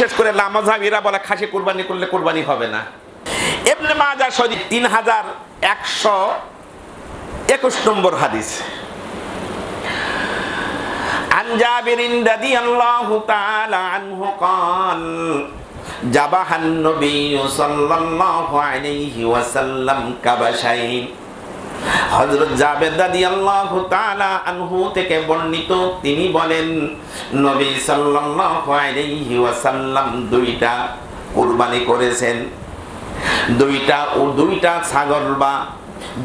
বিশেষ করে লামাযহাবীরা বলে খাসি কুরবানি করলে কুরবানি হবে না। ইবনে মাজাহ শরীফ 3121 নম্বর হাদিস। আন জাবিরিন রাদিয়াল্লাহু তাআলা আনহু قال জাবাহান নবী সাল্লাল্লাহু আলাইহি ওয়াসাল্লাম কাবাশাইন। হযরত জাবের রাদিয়াল্লাহু তাআলা আনহু থেকে বর্ণিত, তিনি বলেন নবী সাল্লাল্লাহু আলাইহি ওয়াসাল্লাম দুইটা কুরবানি করেছেন। দুইটা ছাগল বা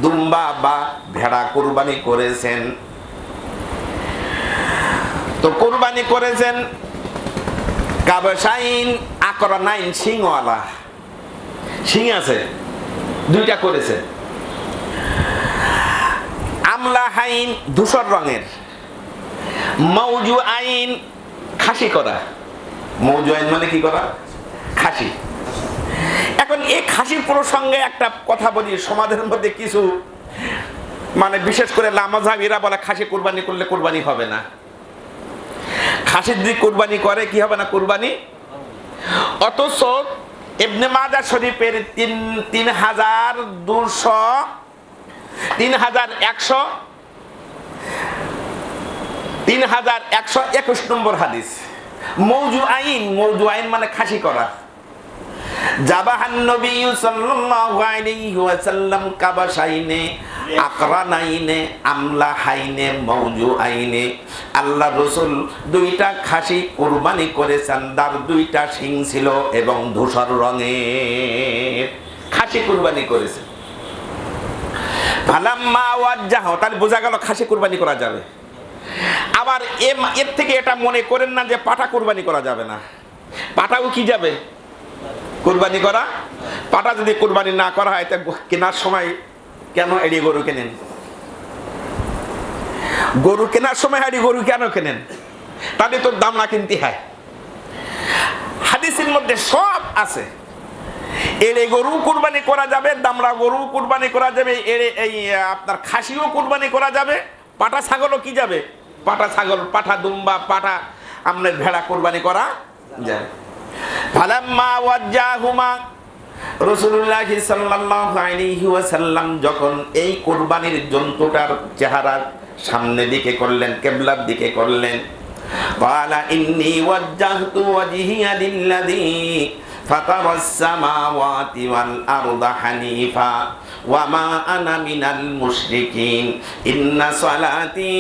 দুম্বা বা ভেড়া কুরবানি করেছেন। তো কুরবানি করেছেন কাবাশাইন আকরানাইন, সিংওয়ালা, সিং আছে, দুইটা করেছেন। আমলাহাইন ধূসর রঙের, মাউজুআইন খাসি করা। মাউজুআইন মানে কি করা? খাসি। এখন এই খাসির প্রসঙ্গে একটা কথা বলি, সমাজের মধ্যে কিছু মানে বিশেষ করে লামাযহাবীরা বলে খাসি কুরবানি করলে কুরবানি হবে না। খাসির যদি কুরবানি করে কি হবে না? কুরবানি। অথচ ইবনে মাজাহ শরীফের 3121 নম্বর হাদিস। মাউজুআইন মানে খাসি করা। জাবাহান নবী সাল্লাল্লাহু আলাইহি ওয়াসাল্লাম কাবাশাইনে আকরানাইনে আমলাহাইনে মাউজুআইনে। আল্লাহ রাসূল দুইটা খাসি কুরবানি করেছেন, তার দুইটা শিং ছিল এবং ধূসর রঙের খাসি কুরবানি করেছেন। ফালাম্মা ওয়াজ্জাহ, তাহলে বোঝা গেল খাসি কুরবানি করা যাবে। আবার এর থেকে এটা মনে করেন না যে পাটা কুরবানি করা যাবে না। পাটাও কি যাবে? কুরবানি করা। পাটা যদি কুরবানি না করা হয় তা কেনার সময় কেন এড়ি গরু কেনেন? গরু কেনার সময় এড়ি গরু কেন কেনেন? তাহলে তোর দাম না কিনতে হয়। হাদিসের মধ্যে সব আছে। এড়ে গরু কুরবানি করা যাবে, দামড়া গরু কুরবানি করা যাবে, আপনার খাসিও কুরবানি করা যাবে, পাটা ছাগলও কি যাবে? পাটা ছাগল, পাঠা দুম্বা, পাঠা আপনার ভেড়া কুরবানি করা যাবে। ফালাম্মা ওয়াজ্জাহুমা, রাসূলুল্লাহ সাল্লাল্লাহু আলাইহি ওয়াসাল্লাম যখন এই কুরবানির জন্তুটার চেহারা সামনের দিকে করলেন, কিবলার দিকে করলেন, ক্বালা ইন্নী ওয়াজ্জাহতু ওয়াজহিয়া লিল্লাযী ফাতারাস সামাওয়াতি ওয়াল আরদা হানিফা ওয়া মা আনা মিনাল মুশরিকিন ইন্না সালাতি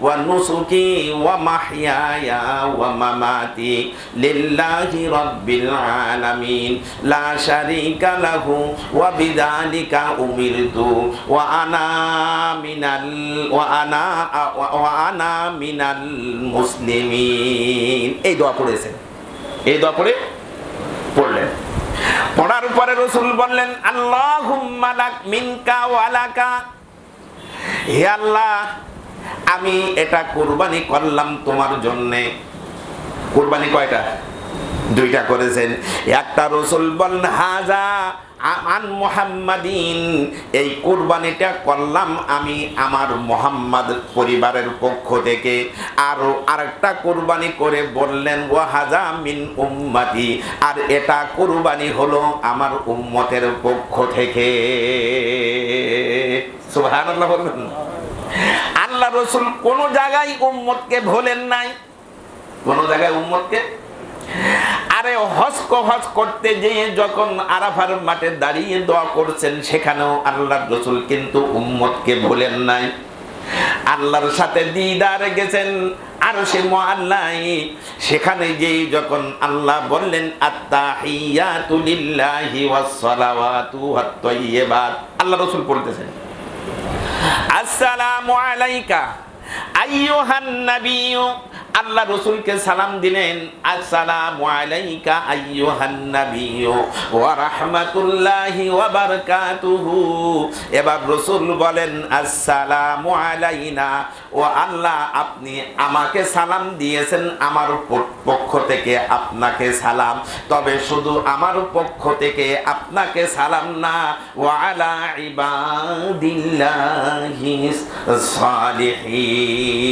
ওয়া নুসুকি ওয়া মাহইয়ায়া ওয়া মামাতি লিল্লাহি রাব্বিল আলামিন লা শারীকা লাহু ওয়া বিযালিকা উমিরতু ওয়া আনা মিনাল মুসলিমিন। এই দোয়া পড়েছেন। এই দোয়া পড়লেন। পড়ার পরে রাসূল বললেন আল্লাহুম্মা লাক মিনকা ওয়া লাকা, হে আল্লাহ আমি এটা কুরবানি করলাম তোমার জন্য। কুরবানি কয়টা? দুইটা করেছেন। একটা রাসূল বলেন হাজা আন মুহাম্মাদিন, এই কুরবানিটা করলাম আমি আমার মুহাম্মদ পরিবারের পক্ষ থেকে। আর আরেকটা কুরবানি করে বললেন ওয়া হাজা মিন উম্মতি, আর এটা কুরবানি হলো আমার উম্মতের পক্ষ থেকে। সুবহানাল্লাহ বলবেন। আল্লাহ রাসূল কোন জায়গায় উম্মতকে ভোলেন নাই, কোন জায়গায় উম্মতকে। আরে হজ করতে যেয়ে যখন আরাফার মাঠে দাঁড়িয়ে দোয়া করছেন, সেখানেও আল্লাহর রাসূল কিন্তু উম্মতকে ভোলেন নাই। আল্লাহর সাথে দিদারে গেছেন আরশে মুআল্লায়, সেখানে যেই যখন আল্লাহ বললেন আত্তাহিয়াতু লিল্লাহি ওয়াস সালাওয়াতু ওয়াত তাইয়্যিবাত, আল্লাহ রাসূল বলতেছেন আসসালামু আলাইকা আইয়ুহান নাবিয়্যু, আল্লাহ রাসূলকে সালাম দিলেন আসসালামু আলাইকা আইয়ুহান নাবিয়্যু ওয়া রাহমাতুল্লাহি ওয়া বারাকাতুহু। এবার রাসূল বলেন আসসালামু আলাইনা, ও আল্লাহ আপনি আমাকে সালাম দিয়েছেন আমার পক্ষ পক্ষ থেকে আপনাকে সালাম, তবে শুধু আমার পক্ষ থেকে আপনাকে সালাম না, ওয়া আলা ইবাদিল্লাহিস সালিহিন,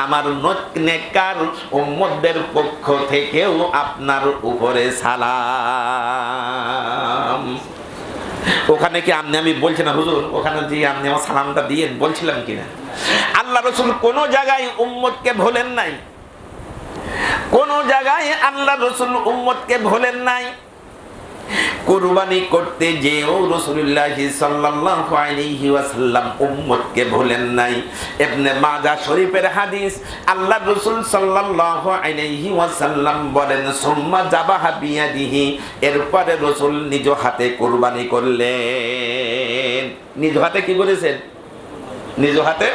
আমার নেককার উম্মতদের পক্ষ থেকেও আপনার উপরে সালাম। ওখানে কি আমি বলছি না হুজুর, ওখানে যে আপনি আমার সালামটা দিয়ে বলছিলাম কিনা? আল্লাহ রাসূল কোন জায়গায় উম্মতকে ভোলেন নাই, কোন জায়গায় আল্লাহ রাসূল উম্মতকে ভোলেন নাই। কুরবানি করতে যেও রাসূলুল্লাহ সাল্লাল্লাহু আলাইহি ওয়াসাল্লাম উম্মতকে ভোলেন নাই। ইবনে মাজাহ শরীফের হাদিস, আল্লাহ রাসূল সাল্লাল্লাহু আলাইহি ওয়াসাল্লাম বলেন সুম্মা যাবাহা বিয়াদিহি, এরপরে রাসূল নিজ হাতে কুরবানি করলেন। নিজ হাতে কি করেছেন? নিজ হাতে।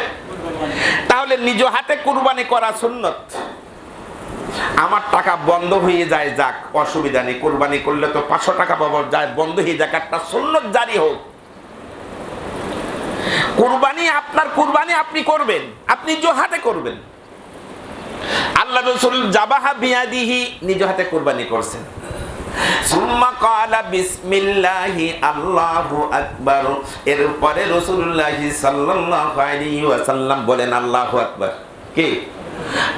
তাহলে নিজ হাতে কুরবানি করা সুন্নত। আমার টাকা বন্ধ হয়ে যায়, যাক, অসুবিধা নেই, কুরবানি করলে তো 500 টাকা পাবো, যায় বন্ধ হয়ে যাক, একটা সুন্নত জারি হোক। কুরবানি আপনার, কুরবানি আপনি করবেন, আপনি নিজ হাতে করবেন। আল্লাহ রাসূল যাবাহা বিয়াদিহি, নিজ হাতে কুরবানি করছেন। সুম্মা ক্বালা বিসমিল্লাহি আল্লাহু আকবার, এরপরে রাসূলুল্লাহ সাল্লাল্লাহু আলাইহি ওয়াসাল্লাম বলেন আল্লাহু আকবার। কি?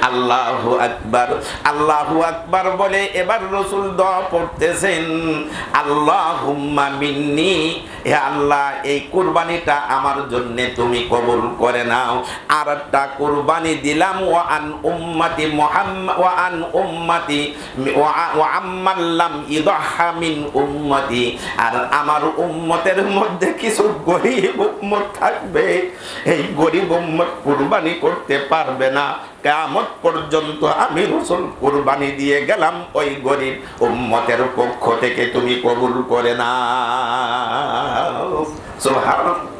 আল্লাহু আকবার। আল্লাহু আকবার বলে এবার রাসূল দোয়া পড়তেছেন, আল্লাহুম্মা মিন্নি, হে আল্লাহ এই কুরবানিটা আমার জন্য তুমি কবুল করে নাও। আর একটা কুরবানি দিলাম, ওয়া আন উম্মতি মুহাম্মদ, ওয়া আন উম্মতি ওয়া আম্মাল্লাম ইদহা মিন উম্মতি, আর আমার উম্মতের মধ্যে কিছু গরীব উম্মত থাকবে, এই গরীব উম্মত কুরবানি করতে পারবে না, কিয়ামত পর্যন্ত আমি রাসূল কুরবানি দিয়ে গেলাম, ওই গরীব উম্মতের পক্ষ থেকে তুমি কবুল করে নাও। সুবহানাল্লাহ।